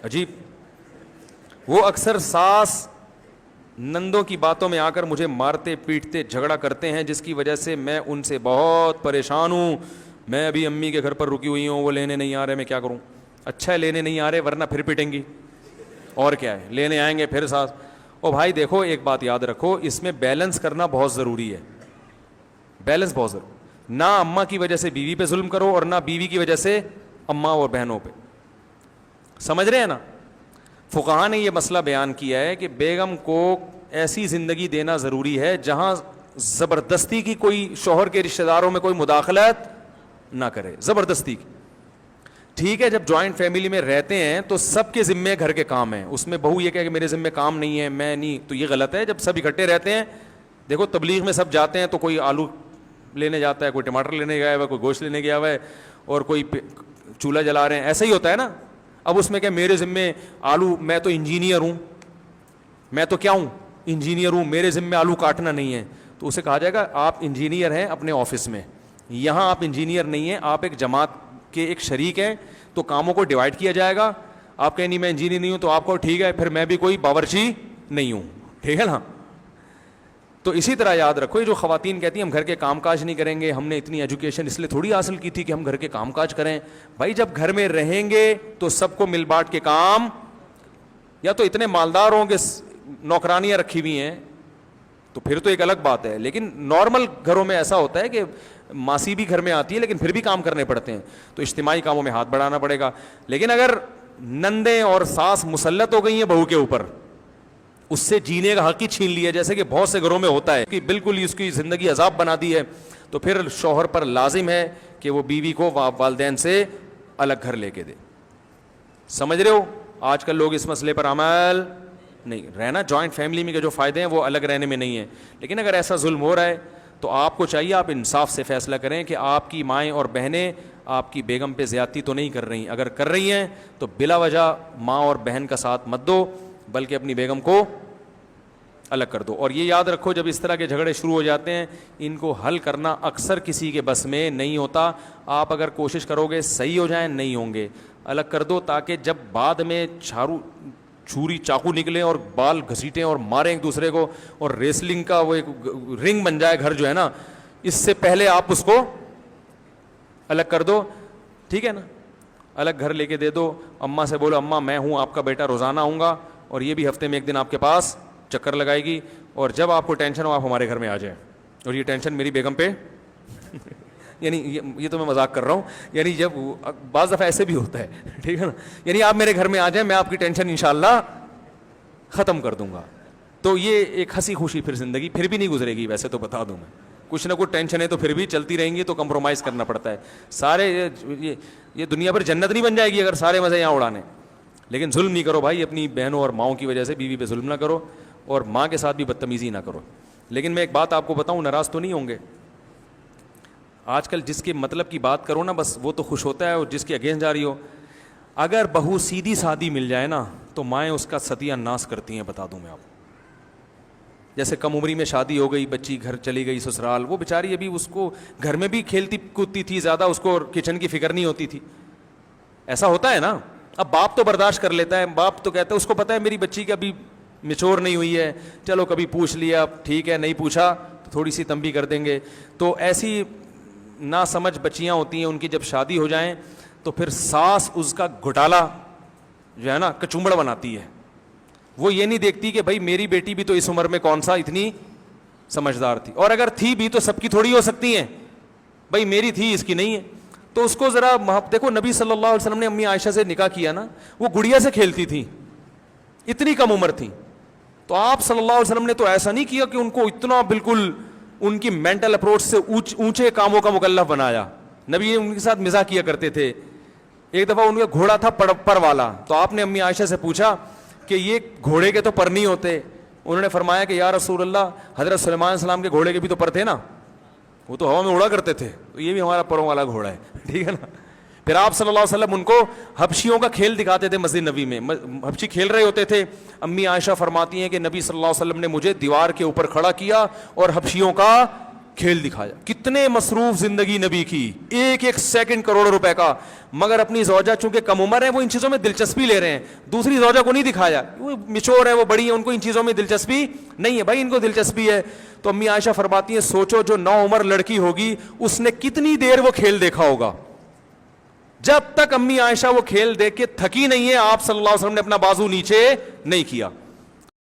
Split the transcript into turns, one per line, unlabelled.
عجیب. وہ اکثر ساس نندوں کی باتوں میں آ کر مجھے مارتے پیٹتے جھگڑا کرتے ہیں جس کی وجہ سے میں ان سے بہت پریشان ہوں. میں ابھی امی کے گھر پر رکی ہوئی ہوں, وہ لینے نہیں آ رہے, میں کیا کروں؟ اچھا ہے لینے نہیں آ رہے, ورنہ پھر پیٹیں گی, اور کیا ہے, لینے آئیں گے پھر ساس. او بھائی دیکھو ایک بات یاد رکھو, اس میں بیلنس کرنا بہت ضروری ہے, بیلنس بہت ضروری. نہ اماں کی وجہ سے بیوی پہ ظلم کرو اور نہ بیوی کی وجہ سے اماں اور بہنوں پہ. سمجھ رہے ہیں نا؟ فقہاء نے یہ مسئلہ بیان کیا ہے کہ بیگم کو ایسی زندگی دینا ضروری ہے جہاں زبردستی کی کوئی شوہر کے رشتہ داروں میں کوئی مداخلت نہ کرے, زبردستی کی. ٹھیک ہے جب جوائنٹ فیملی میں رہتے ہیں تو سب کے ذمے گھر کے کام ہیں, اس میں بہو یہ کہے کہ میرے ذمے کام نہیں ہے, میں نہیں, تو یہ غلط ہے. جب سب اکٹھے رہتے ہیں, دیکھو تبلیغ میں سب جاتے ہیں تو کوئی آلو لینے جاتا ہے, کوئی ٹماٹر لینے گیا ہوا ہے, کوئی گوشت لینے گیا ہوا ہے, اور کوئی چولہا جلا رہے ہیں, ایسا ہی ہوتا ہے نا. اب اس میں کہ میرے ذمے آلو, میں تو انجینئر ہوں, میں تو کیا ہوں, انجینئر ہوں, میرے ذمے آلو کاٹنا نہیں ہے. تو اسے کہا جائے گا آپ انجینئر ہیں اپنے آفس میں, یہاں آپ انجینئر نہیں ہیں, آپ ایک جماعت کے ایک شریک ہیں, تو کاموں کو ڈیوائڈ کیا جائے گا. آپ کہیں نہیں میں انجینئر نہیں ہوں, تو آپ کو ٹھیک ہے پھر میں بھی کوئی باورچی نہیں ہوں, ٹھیک ہے نا. تو اسی طرح یاد رکھو, یہ جو خواتین کہتی ہیں ہم گھر کے کام کاج نہیں کریں گے, ہم نے اتنی ایجوکیشن اس لیے تھوڑی حاصل کی تھی کہ ہم گھر کے کام کاج کریں. بھائی جب گھر میں رہیں گے تو سب کو مل بانٹ کے کام, یا تو اتنے مالدار ہوں کہ نوکرانیاں رکھی ہوئی ہیں تو پھر تو ایک الگ بات ہے, لیکن نارمل گھروں میں ایسا ہوتا ہے کہ ماسی بھی گھر میں آتی ہے لیکن پھر بھی کام کرنے پڑتے ہیں, تو اجتماعی کاموں میں ہاتھ بڑھانا پڑے گا. لیکن اگر نندیں اور ساس مسلط ہو گئی ہیں بہو کے اوپر, اس سے جینے کا حق ہی چھین لیا, جیسے کہ بہت سے گھروں میں ہوتا ہے کہ بالکل اس کی زندگی عذاب بنا دی ہے, تو پھر شوہر پر لازم ہے کہ وہ بیوی کو والدین سے الگ گھر لے کے دے. سمجھ رہے ہو؟ آج کل لوگ اس مسئلے پر عمل نہیں. رہنا جوائنٹ فیملی میں کے جو فائدے ہیں وہ الگ رہنے میں نہیں ہیں, لیکن اگر ایسا ظلم ہو رہا ہے تو آپ کو چاہیے آپ انصاف سے فیصلہ کریں کہ آپ کی مائیں اور بہنیں آپ کی بیگم پہ زیادتی تو نہیں کر رہی. اگر کر رہی ہیں تو بلا وجہ ماں اور بہن کا ساتھ مت دو, بلکہ اپنی بیگم کو الگ کر دو. اور یہ یاد رکھو جب اس طرح کے جھگڑے شروع ہو جاتے ہیں ان کو حل کرنا اکثر کسی کے بس میں نہیں ہوتا. آپ اگر کوشش کرو گے صحیح ہو جائیں, نہیں ہوں گے, الگ کر دو, تاکہ جب بعد میں چھری چاقو نکلے اور بال گھسیٹیں اور ماریں ایک دوسرے کو, اور ریسلنگ کا وہ ایک رنگ بن جائے گھر جو ہے نا, اس سے پہلے آپ اس کو الگ کر دو. ٹھیک ہے نا, الگ گھر لے کے دے دو. اماں سے بولو اماں میں ہوں آپ کا بیٹا, روزانہ آؤں گا, اور یہ بھی ہفتے میں ایک دن آپ کے پاس چکر لگائے گی, اور جب آپ کو ٹینشن ہو آپ ہمارے گھر میں آ جائیں, اور یہ ٹینشن میری بیگم پہ یعنی یہ تو میں مذاق کر رہا ہوں, یعنی جب بعض دفعہ ایسے بھی ہوتا ہے, ٹھیک ہے نا, یعنی آپ میرے گھر میں آ جائیں, میں آپ کی ٹینشن انشاءاللہ ختم کر دوں گا. تو یہ ایک ہنسی خوشی پھر زندگی پھر بھی نہیں گزرے گی. ویسے تو بتا دوں میں, کچھ نہ کچھ ٹینشن ہے تو پھر بھی چلتی رہیں گی, تو کمپرومائز کرنا پڑتا ہے. سارے یہ دنیا پر جنت نہیں بن جائے گی اگر سارے مزے یہاں اڑانے. لیکن ظلم نہیں کرو بھائی, اپنی بہنوں اور ماؤں کی وجہ سے بیوی پہ ظلم نہ کرو, اور ماں کے ساتھ بھی بدتمیزی نہ کرو. لیکن میں ایک بات آپ کو بتاؤں, ناراض تو نہیں ہوں گے, آج کل جس کے مطلب کی بات کرو نا بس وہ تو خوش ہوتا ہے, اور جس کے اگینسٹ جا رہی ہو. اگر بہو سیدھی سادھی مل جائے نا تو مائیں اس کا ستیہ ناش کرتی ہیں, بتا دوں میں آپ. جیسے کم عمری میں شادی ہو گئی, بچی گھر چلی گئی سسرال, وہ بیچاری ابھی اس کو گھر میں بھی کھیلتی کودتی تھی, زیادہ اس کو کچن کی فکر نہیں ہوتی تھی. ایسا ہوتا ہے نا. اب باپ تو برداشت کر لیتا ہے, باپ تو کہتا ہے, اس کو پتا ہے میری بچی کا ابھی میچور نہیں ہوئی ہے, چلو کبھی پوچھ لیا ٹھیک ہے, نہیں پوچھا تو تھوڑی سی تنبیہ کر دیں گے. تو ایسی نا سمجھ بچیاں ہوتی ہیں, ان کی جب شادی ہو جائیں تو پھر ساس اس کا گھوٹالا جو ہے نا کچومڑ بناتی ہے. وہ یہ نہیں دیکھتی کہ بھائی میری بیٹی بھی تو اس عمر میں کون سا اتنی سمجھدار تھی, اور اگر تھی بھی تو سب کی تھوڑی ہو سکتی ہیں, بھائی میری تھی اس کی نہیں ہے. تو اس کو ذرا دیکھو, نبی صلی اللہ علیہ وسلم نے امی عائشہ سے نکاح کیا نا, وہ گڑیا سے کھیلتی تھی, اتنی کم عمر تھی. تو آپ صلی اللہ علیہ وسلم نے تو ایسا نہیں کیا کہ ان کو اتنا بالکل ان کی مینٹل اپروچ سے اونچے کاموں کا مکلف بنایا. نبی ان کے ساتھ مزاح کیا کرتے تھے. ایک دفعہ ان کا گھوڑا تھا پر والا, تو آپ نے امی عائشہ سے پوچھا کہ یہ گھوڑے کے تو پر نہیں ہوتے. انہوں نے فرمایا کہ یا رسول اللہ, حضرت سلیمان علیہ السلام کے گھوڑے کے بھی تو پر تھے نا, وہ تو ہوا میں اڑا کرتے تھے, تو یہ بھی ہمارا پروں والا گھوڑا ہے, ٹھیک ہے نا. پھر آپ صلی اللہ علیہ وسلم ان کو حبشیوں کا کھیل دکھاتے تھے مسجد نبی میں, حبشی کھیل رہے ہوتے تھے. امی عائشہ فرماتی ہیں کہ نبی صلی اللہ علیہ وسلم نے مجھے دیوار کے اوپر کھڑا کیا اور حبشیوں کا کھیل دکھایا. کتنے مصروف زندگی نبی کی, ایک ایک سیکنڈ کروڑوں روپے کا, مگر اپنی زوجہ چونکہ کم عمر ہے وہ ان چیزوں میں دلچسپی لے رہے ہیں. دوسری زوجہ کو نہیں دکھایا, وہ میچور ہے, وہ بڑی ہیں, ان کو ان چیزوں میں دلچسپی نہیں ہے. بھائی ان کو دلچسپی ہے. تو امی عائشہ فرماتی ہیں سوچو جو 9 عمر لڑکی ہوگی اس نے کتنی دیر وہ کھیل دیکھا ہوگا. جب تک امی عائشہ وہ کھیل دیکھ کے تھکی نہیں ہے, آپ صلی اللہ علیہ وسلم نے اپنا بازو نیچے نہیں کیا.